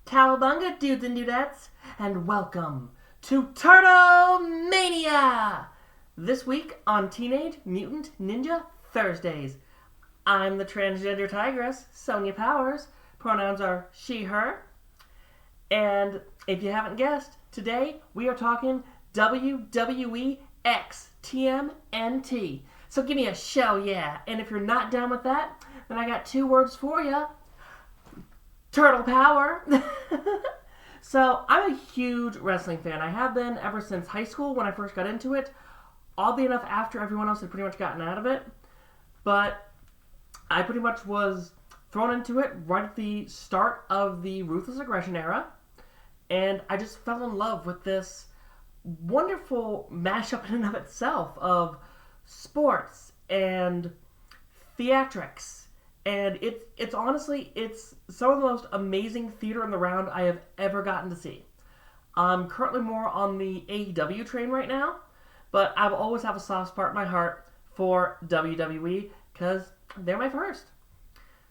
Cowabunga Dudes and Dudettes, and welcome to Turtle Mania! This week on Teenage Mutant Ninja Thursdays. I'm the transgender tigress, Sonia Powers. Pronouns are she, her. And if you haven't guessed, today we are talking WWE X TMNT. So give me a show, yeah. And if you're not down with that, then I got two words for you. Turtle power. So I'm a huge wrestling fan. I have been ever since high school when I first got into it. Oddly enough, after everyone else had pretty much gotten out of it. But I pretty much was thrown into it right at the start of the Ruthless Aggression era. And I just fell in love with this wonderful mashup in and of itself of sports and theatrics. And it's honestly, it's some of the most amazing theater in the round I have ever gotten to see. I'm currently more on the AEW train right now, but I will always have a soft spot in my heart for WWE because they're my first.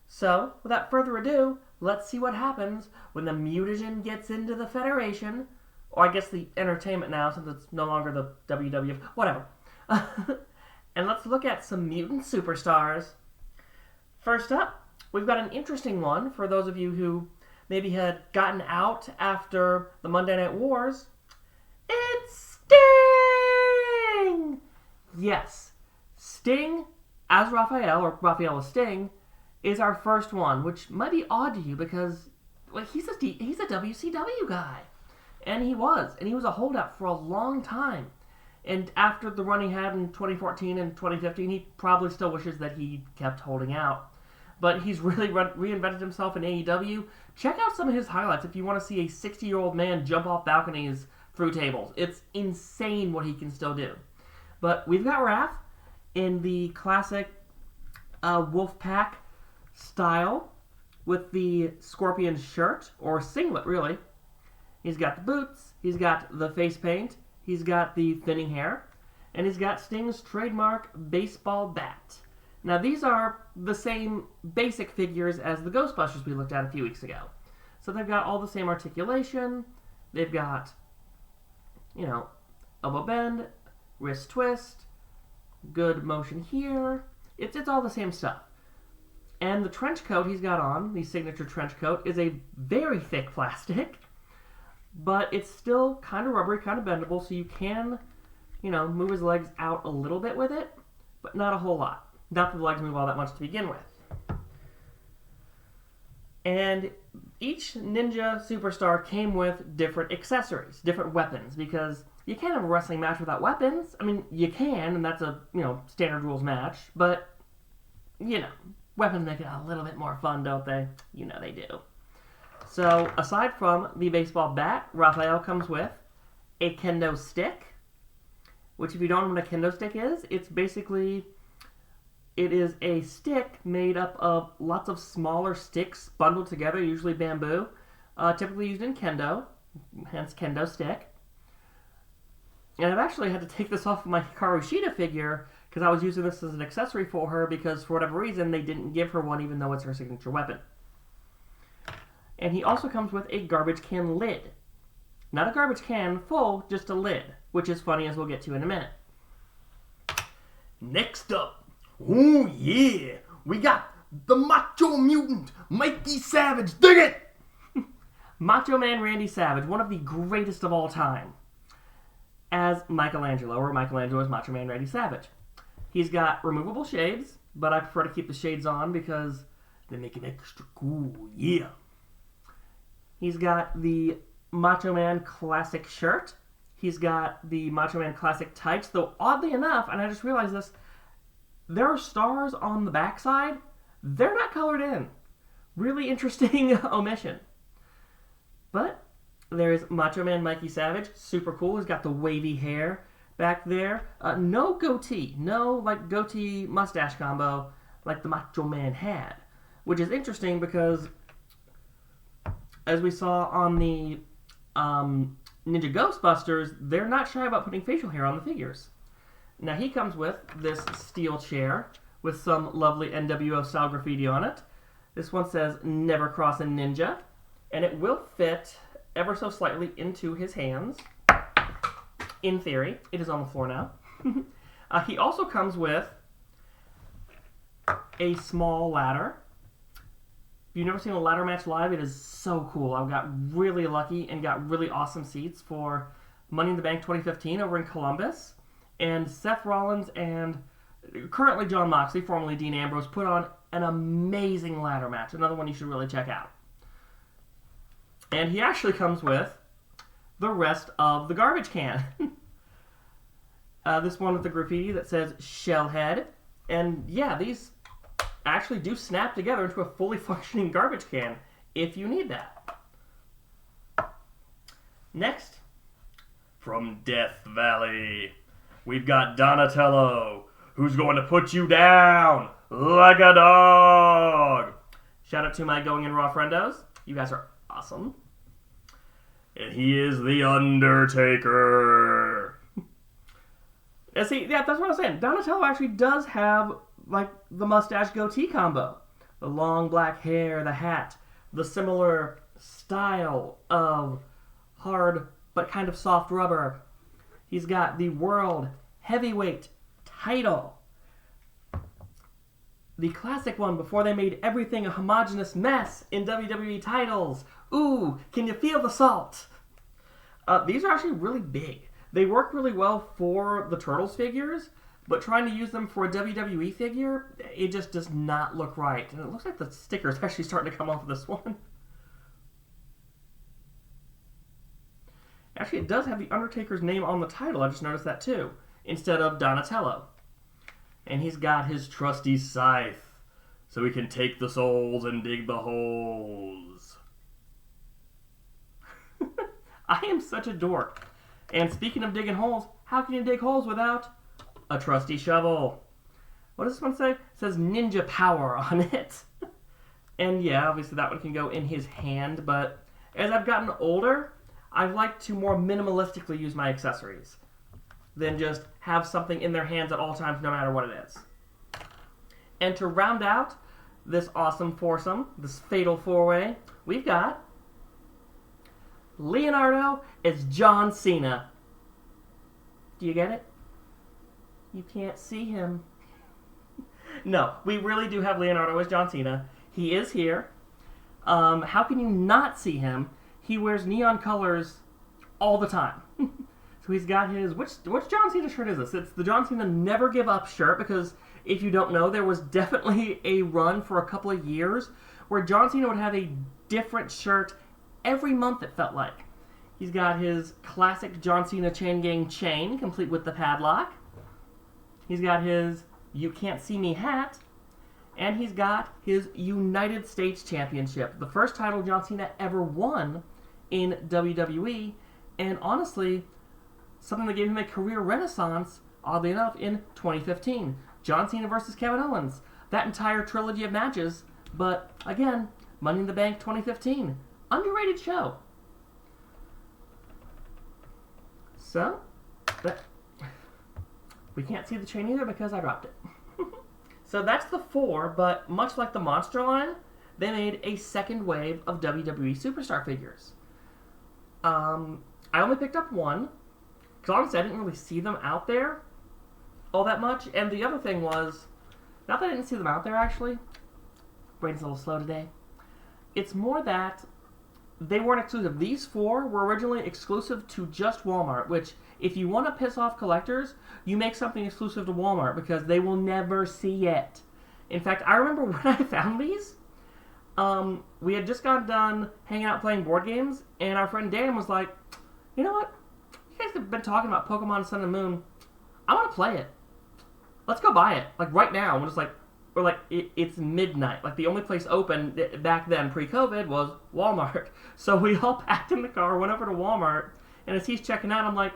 So, without further ado, let's see what happens when the mutagen gets into the Federation, or I guess the entertainment now since it's no longer the WWF, whatever. And let's look at some mutant superstars. First up, we've got an interesting one for those of you who maybe had gotten out after the Monday Night Wars. It's Sting! Yes, Sting as Raphael, or Raphael as Sting, is our first one, which might be odd to you because he's a WCW guy. And he was a holdout for a long time. And after the run he had in 2014 and 2015, he probably still wishes that he kept holding out. But he's really reinvented himself in AEW. Check out some of his highlights if you want to see a 60-year-old man jump off balconies through tables. It's insane what he can still do. But we've got Raph in the classic Wolfpack style with the scorpion shirt, or singlet really. He's got the boots, he's got the face paint, he's got the thinning hair, and he's got Sting's trademark baseball bat. Now these are the same basic figures as the Ghostbusters we looked at a few weeks ago. So they've got all the same articulation, they've got, elbow bend, wrist twist, good motion here. It's all the same stuff. And the trench coat he's got on, the signature trench coat, is a very thick plastic, but it's still kind of rubbery, kind of bendable, so you can, move his legs out a little bit with it, but not a whole lot. Not that the legs move all that much to begin with. And each ninja superstar came with different accessories, different weapons, because you can't have a wrestling match without weapons. I mean, you can, and that's a, standard rules match, but, weapons make it a little bit more fun, don't they? They do. So, aside from the baseball bat, Raphael comes with a kendo stick, which if you don't know what a kendo stick is, it is a stick made up of lots of smaller sticks bundled together, usually bamboo, typically used in kendo, hence kendo stick. And I've actually had to take this off of my Hikaru Shida figure because I was using this as an accessory for her because for whatever reason they didn't give her one even though it's her signature weapon. And he also comes with a garbage can lid. Not a garbage can full, just a lid, which is funny as we'll get to in a minute. Next up, oh yeah, we got the Macho Mutant, Mikey Savage, dig it! Macho Man Randy Savage, one of the greatest of all time, as Michelangelo, or Michelangelo as Macho Man Randy Savage. He's got removable shades, but I prefer to keep the shades on because they make it extra cool, yeah. He's got the Macho Man Classic shirt. He's got the Macho Man Classic tights, though oddly enough, and I just realized this, there are stars on the backside. They're not colored in. Really interesting omission. But there's Macho Man Mikey Savage. Super cool. He's got the wavy hair back there. No goatee. No goatee mustache combo like the Macho Man had. Which is interesting because as we saw on the Ninja Ghostbusters, they're not shy about putting facial hair on the figures. Now he comes with this steel chair with some lovely NWO style graffiti on it. This one says, "Never Cross a Ninja." And it will fit ever so slightly into his hands. In theory. It is on the floor now. He also comes with a small ladder. If you've never seen a ladder match live, it is so cool. I got really lucky and got really awesome seats for Money in the Bank 2015 over in Columbus. And Seth Rollins and currently Jon Moxley, formerly Dean Ambrose, put on an amazing ladder match. Another one you should really check out. And he actually comes with the rest of the garbage can. This one with the graffiti that says Shellhead. And yeah, these actually do snap together into a fully functioning garbage can if you need that. Next, from Death Valley, we've got Donatello, who's going to put you down like a dog. Shout out to my Going in Raw friendos. You guys are awesome. And he is the Undertaker. And see, yeah, that's what I was saying. Donatello actually does have, like, the mustache goatee combo. The long black hair, the hat, the similar style of hard but kind of soft rubber. He's got the World Heavyweight title. The classic one before they made everything a homogeneous mess in WWE titles. Ooh, can you feel the salt? These are actually really big. They work really well for the Turtles figures, but trying to use them for a WWE figure, it just does not look right. And it looks like the sticker's actually starting to come off of this one. Actually, it does have the Undertaker's name on the title. I just noticed that too, instead of Donatello. And he's got his trusty scythe, so he can take the souls and dig the holes. I am such a dork. And speaking of digging holes, how can you dig holes without a trusty shovel? What does this one say? It says Ninja Power on it. And yeah, obviously that one can go in his hand, but as I've gotten older, I've liked to more minimalistically use my accessories than just have something in their hands at all times, no matter what it is. And to round out this awesome foursome, this fatal four-way, we've got Leonardo as John Cena. Do you get it? You can't see him. No, we really do have Leonardo as John Cena. He is here. How can you not see him? He wears neon colors all the time. So he's got his... Which John Cena shirt is this? It's the John Cena Never Give Up shirt, because if you don't know, there was definitely a run for a couple of years where John Cena would have a different shirt every month, it felt like. He's got his classic John Cena Chain Gang chain, complete with the padlock. He's got his You Can't See Me hat. And he's got his United States Championship, the first title John Cena ever won in WWE, and honestly, something that gave him a career renaissance, oddly enough, in 2015. John Cena versus Kevin Owens. That entire trilogy of matches, but again, Money in the Bank 2015. Underrated show. So, we can't see the chain either because I dropped it. So that's the four, but much like the Monster line, they made a second wave of WWE Superstar figures. I only picked up one, because honestly I didn't really see them out there all that much, and the other thing was, not that I didn't see them out there actually, brain's a little slow today, it's more that they weren't exclusive. These four were originally exclusive to just Walmart, which, if you want to piss off collectors, you make something exclusive to Walmart because they will never see it. In fact, I remember when I found these, we had just got done hanging out playing board games, and our friend Dan was like, you know what? You guys have been talking about Pokemon Sun and Moon. I want to play it. Let's go buy it. Like, right now. It's midnight. Like, the only place open back then, pre-COVID, was Walmart. So we all packed in the car, went over to Walmart, and as he's checking out, I'm like,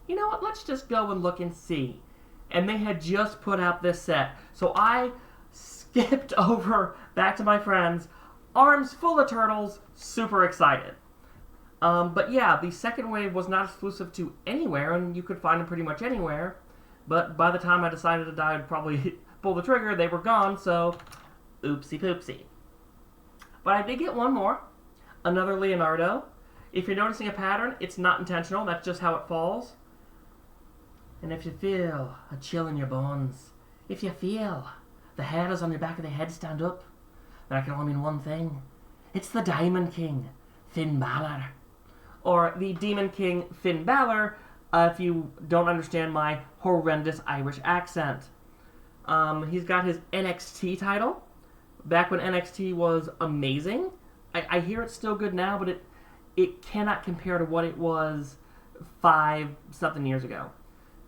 you know what, let's just go and look and see. And they had just put out this set. So I skipped over back to my friends, arms full of turtles, super excited. But yeah, the second wave was not exclusive to anywhere, and you could find them pretty much anywhere. But by the time I decided to die, I'd probably pull the trigger, they were gone, so oopsie poopsie. But I did get one more. Another Leonardo. If you're noticing a pattern, it's not intentional. That's just how it falls. And if you feel a chill in your bones, if you feel the hairs on your back of the head stand up, then I can only mean one thing. It's the Diamond King, Finn Balor. Or the Demon King, Finn Balor, if you don't understand my horrendous Irish accent. He's got his NXT title. Back when NXT was amazing. I hear it's still good now, but it cannot compare to what it was 5-something years ago.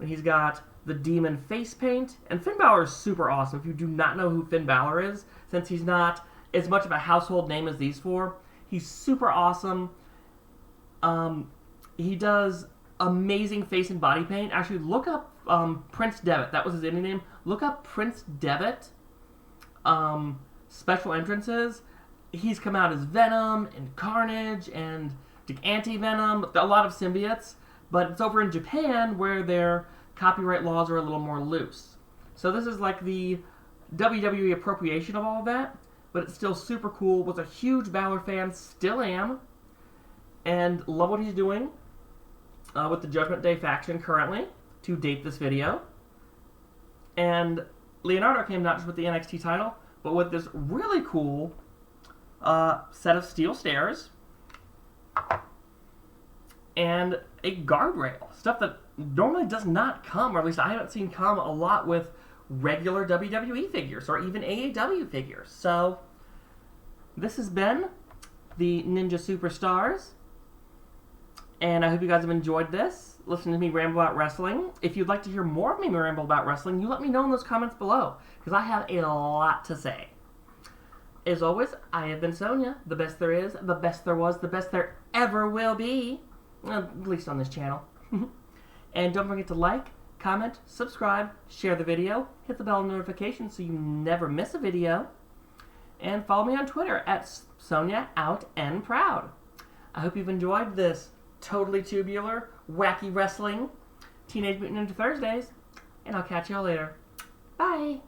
He's got the demon face paint, and Finn Balor is super awesome. If you do not know who Finn Balor is, since he's not as much of a household name as these four, he's super awesome. He does amazing face and body paint. Actually, look up Prince Devitt. That was his indie name. Look up Prince Devitt special entrances. He's come out as Venom and Carnage and Anti-Venom, a lot of symbiotes, but it's over in Japan where their copyright laws are a little more loose. So this is like the WWE appropriation of all of that, but it's still super cool. Was a huge Balor fan, still am, and love what he's doing with the Judgment Day faction currently, to date this video. And Leonardo came not just with the NXT title, but with this really cool set of steel stairs and a guardrail. Stuff that normally does not come, or at least I haven't seen come a lot with regular WWE figures or even AEW figures. So this has been the Ninja Superstars, and I hope you guys have enjoyed this. Listen to me ramble about wrestling. If you'd like to hear more of me ramble about wrestling, you let me know in those comments below, because I have a lot to say. As always, I have been Sonia, the best there is, the best there was, the best there ever will be, at least on this channel. And don't forget to like, comment, subscribe, share the video, hit the bell notification so you never miss a video, and follow me on Twitter at SoniaOutandProud. I hope you've enjoyed this totally tubular, wacky wrestling Teenage Mutant Ninja Thursdays, and I'll catch y'all later. Bye!